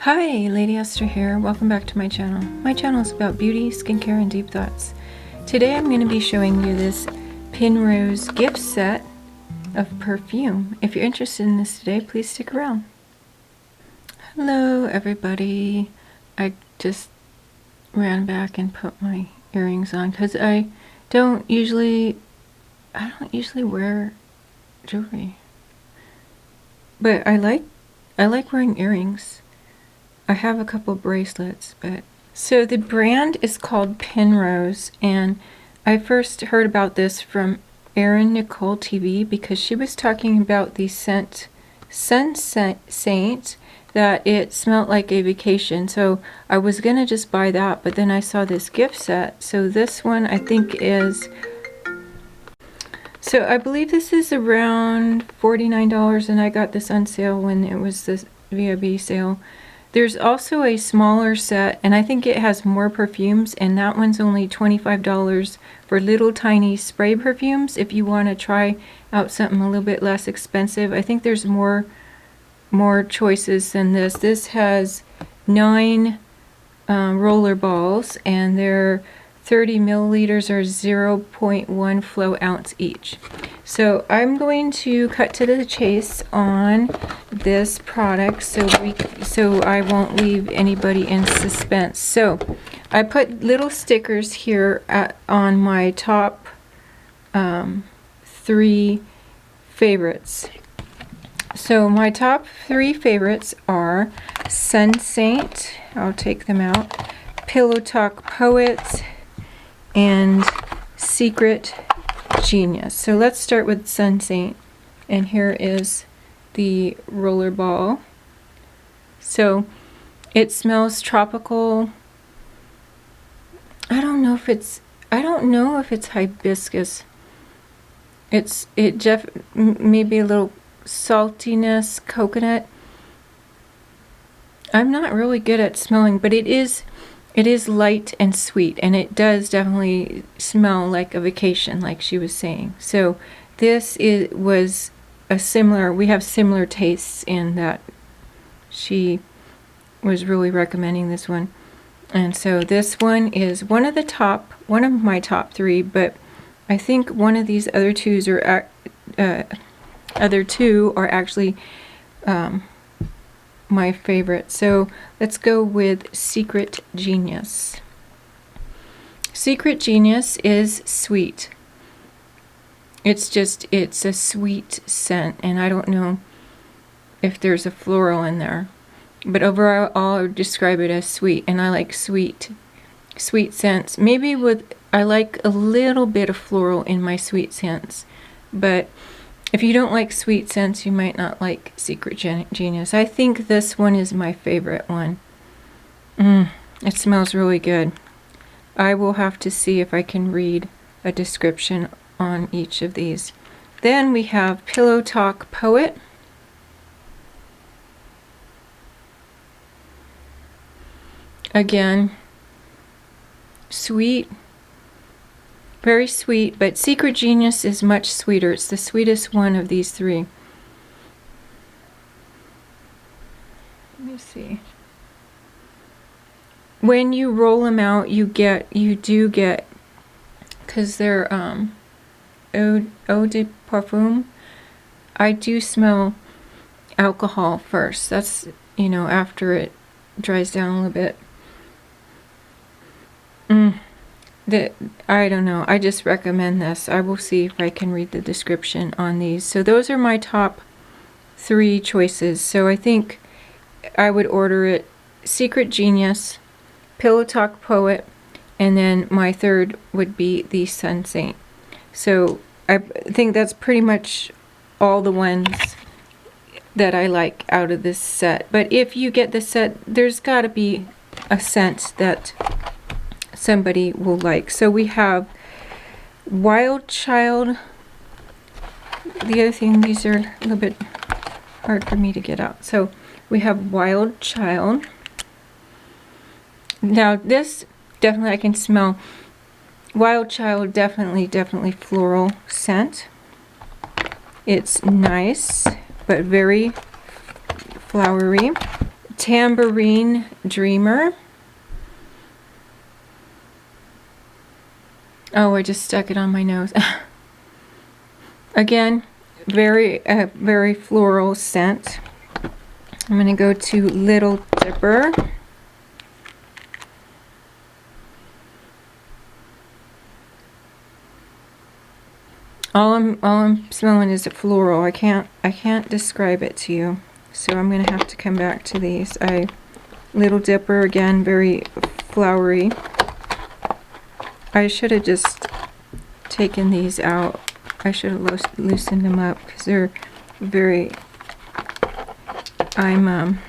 Hi, Lady Esther here. Welcome back to my channel. My channel is about beauty, skincare, and deep thoughts. Today I'm going to be showing you this Pinrose gift set of perfume. If you're interested in this today, please stick around. Hello everybody. I just ran back and put my earrings on because I don't usually wear jewelry. But I like wearing earrings. I have a couple bracelets, but... So the brand is called Pinrose, and I first heard about this from Erin Nicole TV because she was talking about the scent Saint, that it smelled like a vacation. So I was gonna just buy that, but then I saw this gift set. So this one I think is... So I believe this is around $49, and I got this on sale when it was this VIB sale. There's also a smaller set, and I think it has more perfumes, and that one's only $25 for little tiny spray perfumes if you want to try out something a little bit less expensive. I think there's more choices than this. This has 9 roller balls, and they're 30 milliliters or 0.1 flow ounce each. So I'm going to cut to the chase on this product so I won't leave anybody in suspense. So I put little stickers here on my top 3 favorites. So my top 3 favorites are Sun Saint, I'll take them out, Pillow Talk Poet, and Secret Genius. So let's start with Sun Saint, and here is the Rollerball. So it smells tropical. I don't know if it's hibiscus. Maybe a little saltiness, coconut. I'm not really good at smelling, but it is light and sweet, and it does definitely smell like a vacation, like she was saying. So this was a similar, we have similar tastes in that she was really recommending this one. And so this one is one of my top 3, but I think one of these other two are actually my favorite. So let's go with Secret Genius. Secret Genius is sweet. It's a sweet scent, and I don't know if there's a floral in there, but overall I would describe it as sweet, and I like sweet scents. I like a little bit of floral in my sweet scents, but if you don't like sweet scents, you might not like Secret Genius. I think this one is my favorite one. It smells really good. I will have to see if I can read a description on each of these. Then we have Pillow Talk Poet. Again, sweet. Very sweet, but Secret Genius is much sweeter. It's the sweetest one of these 3. Let me see. When you roll them out, you do get, because they're eau de parfum, I do smell alcohol first. That's, after it dries down a little bit. I don't know. I just recommend this. I will see if I can read the description on these. So those are my top 3 choices. So I think I would order it Secret Genius, Pillow Talk Poet, and then my third would be the Sun Saint. So I think that's pretty much all the ones that I like out of this set. But if you get the set, there's got to be a scent that somebody will like. So we have Wild Child. The other thing, these are a little bit hard for me to get out. So we have Wild Child. Now this definitely I can smell. Wild Child, definitely floral scent. It's nice but very flowery. Tambourine Dreamer. Oh, I just stuck it on my nose. Again, very floral scent. I'm going to go to Little Dipper. All I'm smelling is a floral. I can't describe it to you. So I'm going to have to come back to these. Little Dipper, again, very flowery. I should have just taken these out. I should have loosened them up because they're very, I'm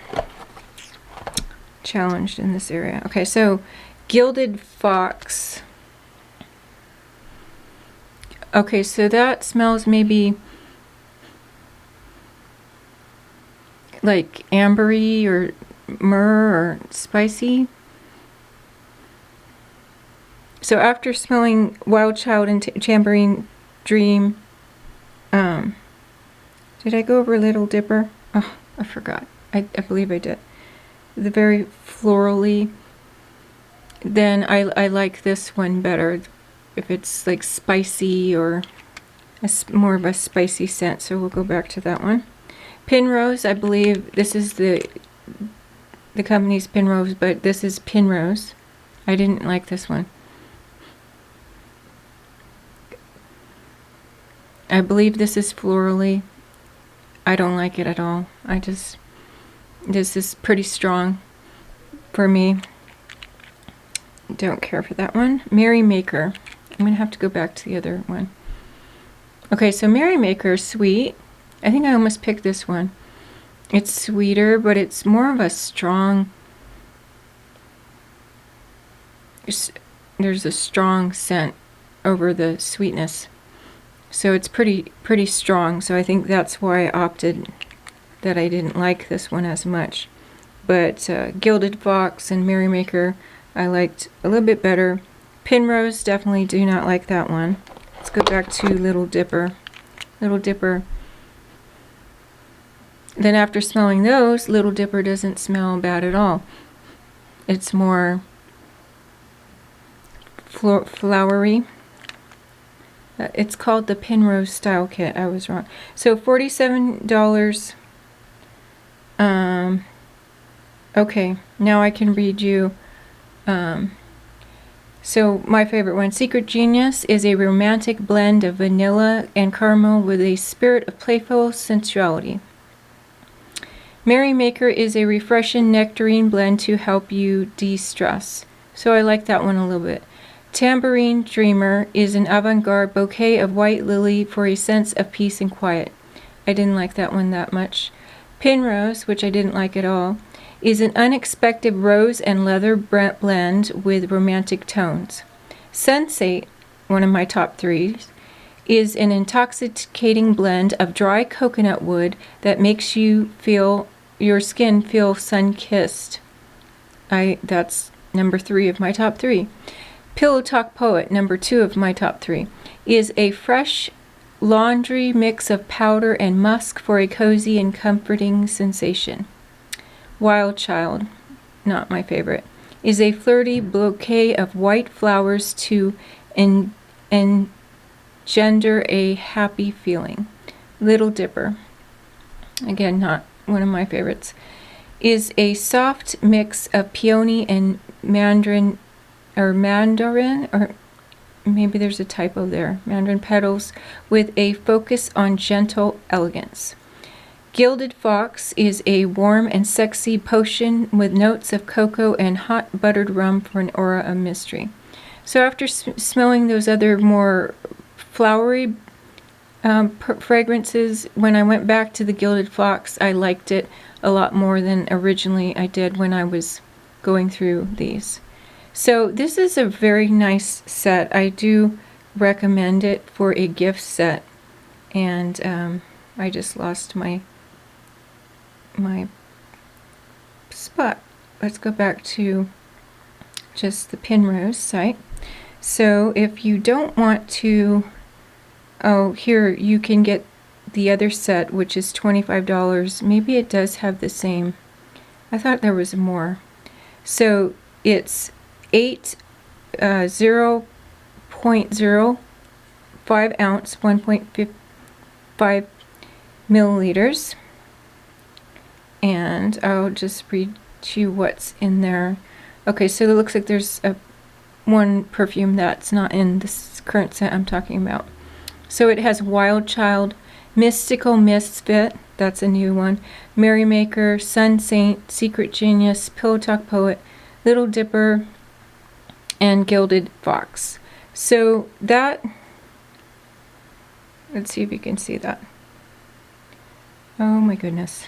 challenged in this area. Okay, so Gilded Fox. Okay, so that smells maybe like ambery or myrrh or spicy. So after smelling Wild Child and Tambourine Dream, did I go over Little Dipper? Oh, I forgot. I believe I did. The very florally. Then I like this one better if it's like spicy or more of a spicy scent. So we'll go back to that one. Pinrose, I believe this is the company's Pinrose, but this is Pinrose. I didn't like this one. I believe this is florally. I don't like it at all. This is pretty strong for me. Don't care for that one. Merrymaker. I'm going to have to go back to the other one. Okay, so Merrymaker, sweet. I think I almost picked this one. It's sweeter, but it's more of a strong... There's a strong scent over the sweetness. So it's pretty strong. So I think that's why I opted that I didn't like this one as much. But Gilded Fox and Merrymaker I liked a little bit better. Pinrose, definitely do not like that one. Let's go back to Little Dipper. Little Dipper. Then after smelling those, Little Dipper doesn't smell bad at all. It's more flowery. It's called the Pinrose Style Kit. I was wrong. So $47. Okay, now I can read you. So my favorite one, Secret Genius, is a romantic blend of vanilla and caramel with a spirit of playful sensuality. Merrymaker is a refreshing nectarine blend to help you de-stress. So I like that one a little bit. Tambourine Dreamer is an avant-garde bouquet of white lily for a sense of peace and quiet. I didn't like that one that much. Pinrose, which I didn't like at all, is an unexpected rose and leather blend with romantic tones. Sensate, one of my top threes, is an intoxicating blend of dry coconut wood that makes your skin feel sun-kissed. That's number 3 of my top 3. Pillow Talk Poet, number 2 of my top 3, is a fresh laundry mix of powder and musk for a cozy and comforting sensation. Wild Child, not my favorite, is a flirty bouquet of white flowers to engender a happy feeling. Little Dipper, again not one of my favorites, is a soft mix of peony and mandarin, or maybe there's a typo there, mandarin petals with a focus on gentle elegance. Gilded Fox is a warm and sexy potion with notes of cocoa and hot buttered rum for an aura of mystery. So after smelling those other more flowery fragrances, when I went back to the Gilded Fox, I liked it a lot more than originally I did when I was going through these. So this is a very nice set. I do recommend it for a gift set. And I just lost my spot. Let's go back to just the Pinrose site. So if you don't want to, here you can get the other set, which is $25. Maybe it does have the same. I thought there was more. So it's 0.05 ounce, 1.5 milliliters. And I'll just read to you what's in there. Okay, so it looks like there's one perfume that's not in this current scent I'm talking about. So it has Wild Child, Mystical Misfit, that's a new one, Merrymaker, Sun Saint, Secret Genius, Pillow Talk Poet, Little Dipper, and Gilded Fox. So that, let's see if you can see that. Oh my goodness.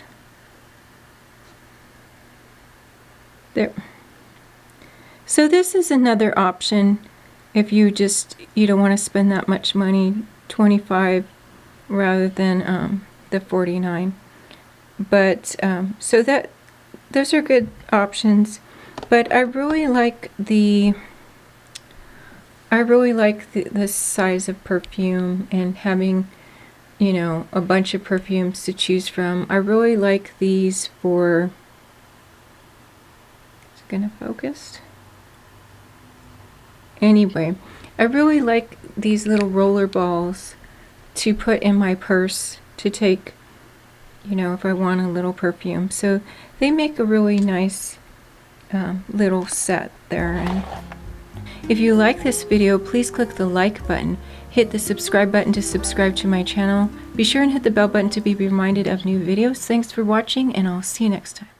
There. So this is another option if you don't want to spend that much money, 25 rather than the 49. But so that those are good options. But I really like the this size of perfume and having, you know, a bunch of perfumes to choose from. I really like these for, is it gonna focus? Anyway, I really like these little roller balls to put in my purse to take, you know, if I want a little perfume. So they make a really nice little set there. And if you like this video, please click the like button, hit the subscribe button to subscribe to my channel. Be sure and hit the bell button to be reminded of new videos. Thanks for watching, and I'll see you next time.